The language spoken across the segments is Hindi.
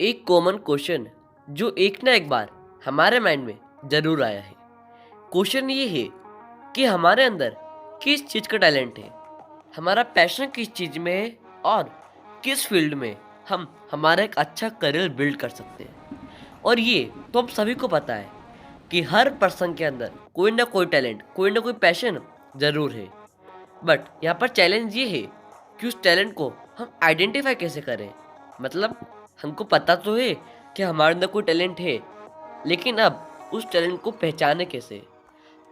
एक कॉमन क्वेश्चन जो एक ना एक बार हमारे माइंड में ज़रूर आया है। क्वेश्चन ये है कि हमारे अंदर किस चीज़ का टैलेंट है, हमारा पैशन किस चीज़ में है और किस फील्ड में हम हमारा एक अच्छा करियर बिल्ड कर सकते हैं। और ये तो हम सभी को पता है कि हर पर्सन के अंदर कोई ना कोई टैलेंट, कोई ना कोई पैशन ज़रूर है। बट यहाँ पर चैलेंज ये है कि उस टैलेंट को हम आइडेंटिफाई कैसे करें। मतलब हमको पता तो है कि हमारे अंदर कोई टैलेंट है, लेकिन अब उस टैलेंट को पहचाने कैसे।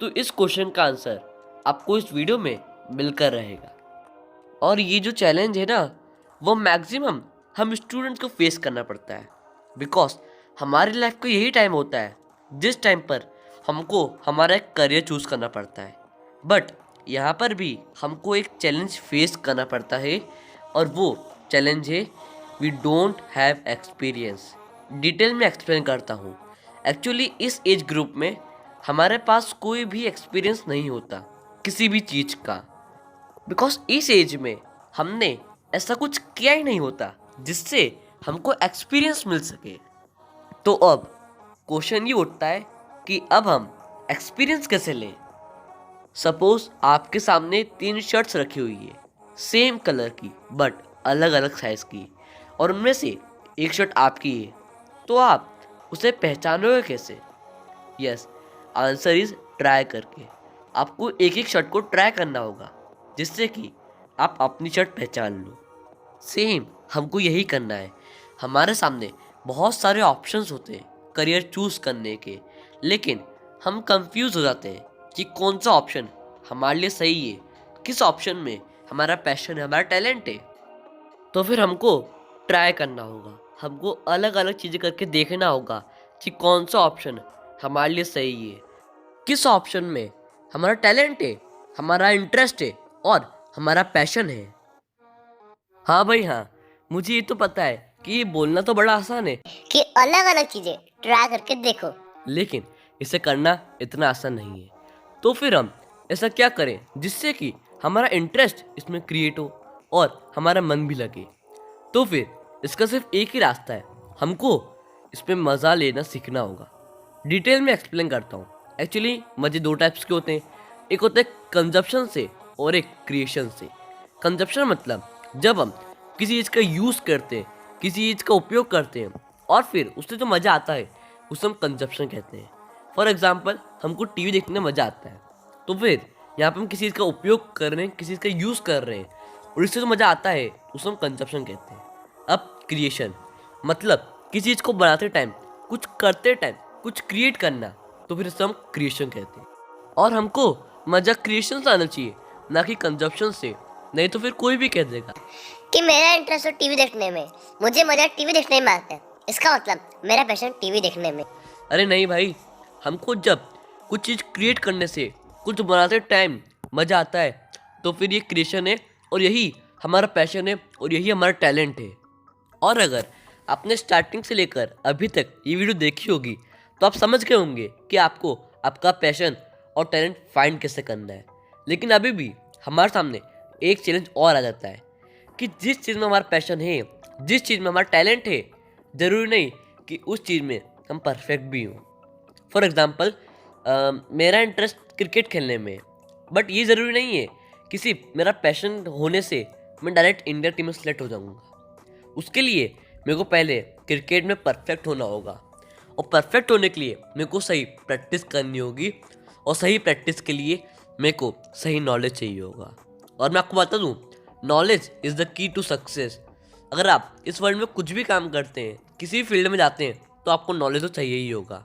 तो इस क्वेश्चन का आंसर आपको इस वीडियो में मिलकर रहेगा। और ये जो चैलेंज है ना, वो मैक्सिमम हम स्टूडेंट्स को फेस करना पड़ता है। बिकॉज हमारी लाइफ का यही टाइम होता है जिस टाइम पर हमको हमारा एक करियर चूज़ करना पड़ता है। बट यहाँ पर भी हमको एक चैलेंज फेस करना पड़ता है, और वो चैलेंज है we don't have experience. Detail में एक्सप्लेन करता हूँ। एक्चुअली इस एज ग्रुप में हमारे पास कोई भी एक्सपीरियंस नहीं होता किसी भी चीज़ का। बिकॉज इस एज में हमने ऐसा कुछ किया ही नहीं होता जिससे हमको एक्सपीरियंस मिल सके। तो अब क्वेश्चन ये उठता है कि अब हम एक्सपीरियंस कैसे लें। सपोज आपके सामने 3 शर्ट्स रखी हुई है, सेम कलर की बट अलग अलग साइज़ की, और उनमें से एक शर्ट आपकी है। तो आप उसे पहचानोगे कैसे? यस, आंसर इज ट्राई करके। आपको एक एक शर्ट को ट्राई करना होगा जिससे कि आप अपनी शर्ट पहचान लो। सेम हमको यही करना है। हमारे सामने बहुत सारे ऑप्शंस होते हैं करियर चूज़ करने के, लेकिन हम कंफ्यूज हो जाते हैं कि कौन सा ऑप्शन हमारे लिए सही है, किस ऑप्शन में हमारा पैशन है, हमारा टैलेंट है। तो फिर हमको ट्राई करना होगा, हमको अलग अलग चीज़ें करके देखना होगा कि कौन सा ऑप्शन हमारे लिए सही है, किस ऑप्शन में हमारा टैलेंट है, हमारा इंटरेस्ट है और हमारा पैशन है। हाँ भाई हाँ, मुझे ये तो पता है कि ये बोलना तो बड़ा आसान है कि अलग अलग चीजें ट्राई करके देखो, लेकिन इसे करना इतना आसान नहीं है। तो फिर हम ऐसा क्या करें जिससे कि हमारा इंटरेस्ट इसमें क्रिएट हो और हमारा मन भी लगे। तो फिर इसका सिर्फ एक ही रास्ता है, हमको इसमें मज़ा लेना सीखना होगा। डिटेल में एक्सप्लेन करता हूँ। एक्चुअली मज़े 2 टाइप्स के होते हैं। एक होता है कंजप्शन से और एक क्रिएशन से। कंजप्शन मतलब जब हम किसी चीज़ का यूज़ करते हैं, किसी चीज़ का उपयोग करते हैं और फिर उससे जो मज़ा आता है उसे हम कंजप्शन कहते हैं। फॉर एग्जाम्पल, हमको टीवी देखने में मज़ा आता है, तो फिर यहाँ पर हम किसी चीज़ का उपयोग कर रहे हैं, किसी चीज़ का यूज़ कर रहे हैं और इससे जो मज़ा आता है उसे हम कंजप्शन कहते हैं। अब क्रिएशन मतलब किसी चीज़ को बनाते टाइम, कुछ करते टाइम कुछ क्रिएट करना, तो फिर इसे हम क्रिएशन कहते हैं। और हमको मज़ा क्रिएशन से आना चाहिए, ना कि कंजप्शन से। नहीं तो फिर कोई भी कह देगा कि मेरा इंटरेस्ट है टीवी देखने में, मुझे मजा टीवी देखने में आता है, इसका मतलब मेरा पैशन टीवी देखने में। अरे नहीं भाई, हमको जब कुछ चीज़ क्रिएट करने से, कुछ बनाते टाइम मज़ा आता है, तो फिर ये क्रिएशन है और यही हमारा पैशन है और यही हमारा टैलेंट है। और अगर आपने स्टार्टिंग से लेकर अभी तक ये वीडियो देखी होगी तो आप समझ गए होंगे कि आपको आपका पैशन और टैलेंट फाइंड कैसे करना है। लेकिन अभी भी हमारे सामने एक चैलेंज और आ जाता है कि जिस चीज़ में हमारा पैशन है, जिस चीज़ में हमारा टैलेंट है, ज़रूरी नहीं कि उस चीज़ में हम परफेक्ट भी हों। फॉर एग्ज़ाम्पल, मेरा इंटरेस्ट क्रिकेट खेलने में है, बट ये ज़रूरी नहीं है कि सिर्फ मेरा पैशन होने से मैं डायरेक्ट इंडिया टीम में सेलेक्ट हो जाऊँगा। उसके लिए मेरे को पहले क्रिकेट में परफेक्ट होना होगा, और परफेक्ट होने के लिए मेरे को सही प्रैक्टिस करनी होगी, और सही प्रैक्टिस के लिए मेरे को सही नॉलेज चाहिए होगा। और मैं आपको बता दूँ, knowledge is the key to success. अगर आप इस वर्ल्ड में कुछ भी काम करते हैं, किसी भी फील्ड में जाते हैं, तो आपको नॉलेज तो चाहिए ही होगा।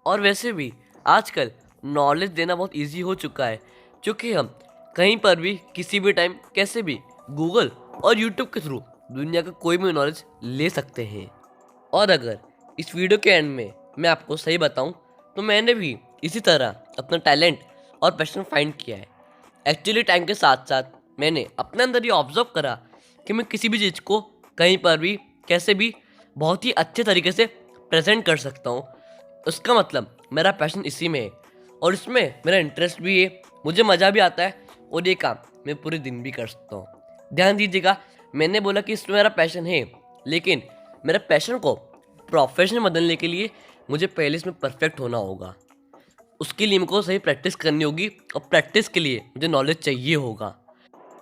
और वैसे भी आजकल नॉलेज देना बहुत इजी हो चुका है, क्योंकि हम कहीं पर भी किसी भी टाइम कैसे भी गूगल और यूट्यूब के थ्रू दुनिया का कोई भी नॉलेज ले सकते हैं। और अगर इस वीडियो के एंड में मैं आपको सही बताऊं, तो मैंने भी इसी तरह अपना टैलेंट और पैशन फाइंड किया है। एक्चुअली टाइम के साथ साथ मैंने अपने अंदर ये ऑब्जर्व करा कि मैं किसी भी चीज़ को कहीं पर भी कैसे भी बहुत ही अच्छे तरीके से प्रेजेंट कर सकता हूँ। उसका मतलब मेरा पैशन इसी में है और इसमें मेरा इंटरेस्ट भी है, मुझे मज़ा भी आता है, और ये काम मैं पूरे दिन भी कर सकता हूँ। ध्यान दीजिएगा, मैंने बोला कि इसमें मेरा पैशन है, लेकिन मेरे पैशन को प्रोफेशनल बदलने के लिए मुझे पहले इसमें परफेक्ट होना होगा। उसके लिए मुझको सही प्रैक्टिस करनी होगी और प्रैक्टिस के लिए मुझे नॉलेज चाहिए होगा।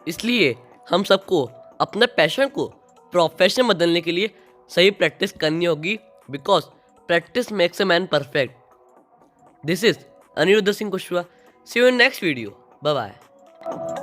इसलिए हम सबको अपने पैशन को प्रोफेशन बदलने के लिए सही प्रैक्टिस करनी होगी, because practice makes a man perfect. This is Anirudh Singh Kushwaha. See you in next video. Bye bye.